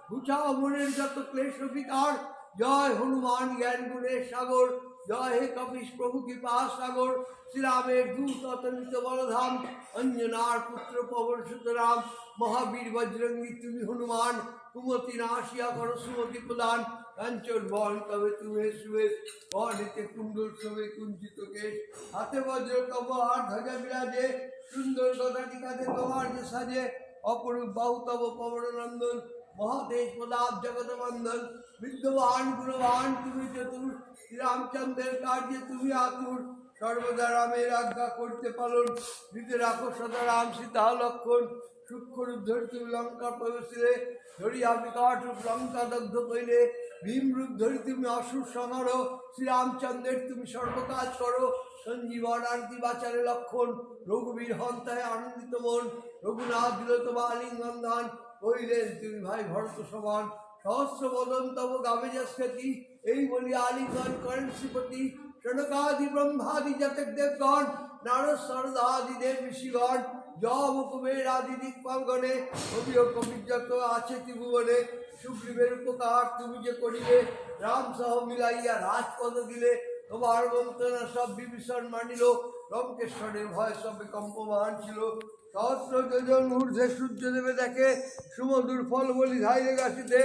ঘুচাও মনের যত ক্লেশ বিকার। জয় হনুমান জ্ঞান গুণের সাগর, জয় হে কপিস প্রভু কৃপা সাগর। শ্রীরামের দূত অতনিত বলধাম, অঞ্জনার পুত্র পবন সুতরাম। মহাবীর বজরঙ্গী তুমি হনুমান, কুমতি নাশিয়া করো সুমতি প্রদান। কাঞ্চন বন তবে তুমি সুবেশ, বর্ণিতে কুণ্ডল শোভে কুঞ্চিত কেশ। হাতে বজ্র তব আর ধ্বজা বিরাজে, সুন্দর গদাটি কাঁধে তোমার যে সাজে। অপরূপ বাহু তব পবন নন্দন, মহাদেশ প্রদাপ জগত বন্ধন। বিদ্যবান গুণবান তুমি চতুর, শ্রীরামচন্দ্রের কার্যে তুমি আতুর। সর্বদা রামের আজ্ঞা করতে পালন, দিতে রাখো সদা রাম সীতা লক্ষণ। সূক্ষ্মরূপ ধরি তুমি লঙ্কা প্রবেশিলে, ধরিয়া বিকট রূপ লঙ্কা দগ্ধ কইলে। ভীম রূপ ধরি তুমি অসুর সংহার, শ্রীরামচন্দ্রের তুমি সর্বকাজ করো। সঞ্জীবন আনতি বাচারে লক্ষণ, রঘুবীর হন্তায় আনন্দিত মন। রঘুনাথ দিল তোমা আলিঙ্গন দান, কইলেন তুমি ভাই ভরত সমান। সহস্র বদন তব গাবে যস্কৃতি, এই বলি আলিঙ্গন করেন শ্রীপতি। সনকাদি ব্রহ্মাদি জাতক দেবগণ, নারদ সরদাদি দেব ঋষিগণ। যম কুবের আদি দিকপালগণে, কবি ও কবির যত আছে ত্রিভুবনে। সুগ্রীবের উপকার তুমি যে করিলে, রাম সহ মিলাইয়া রাজপদ দিলে। তোমার মন্ত্রণা সব বিভীষণ মানিল, লঙ্কেশ্বরের ভয় সবে কম্পমান ছিল। সহস্র যোজন ঊর্ধ্বে সূর্য দেবে দেখে, সুমধুর ফল বলি ধাইরে গাছিতে।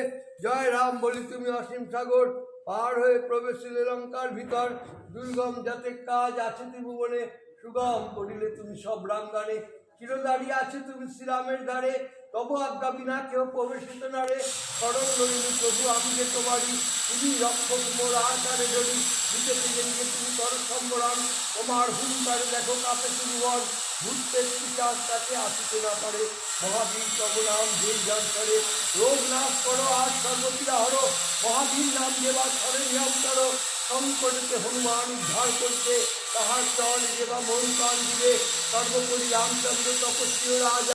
জয় রাম বলি তুমি অসীম সাগর, পার হয়ে প্রবেশিলে লঙ্কার ভিতর। দুর্গম যাতে কাজ আছে ত্রিভুবনে, সুগম করিলে তুমি সব রামগানে। চির দাঁড়িয়ে আছে তুমি শ্রীরামের দ্বারে, তব আজ্ঞা বিনা কেউ প্রবেশিত নারে। স্মরণ করিনি প্রভু আমি যে তোমারই, তুমি রক্ষক মোর আকারে ধরি। দিতে নিজে তুমি কর সম্বরণ, তোমার হুঙ্কারে দেখো কাপে তুমি বন। ভূতের পিতার কাছে আসিতে না পারে, মহাবীর তব নাম যে যান করে। রোগ নাশ করো আর সর্বপীড়া হরো, মহাবীর নাম দেবার ধরে নিয়ম করো। সংকটে হনুমান উদ্ধার করতে, তাহার চল যেবা মন প্রাণ দিবে। সর্বোপরি রামচন্দ্র তপস্বী রাজা।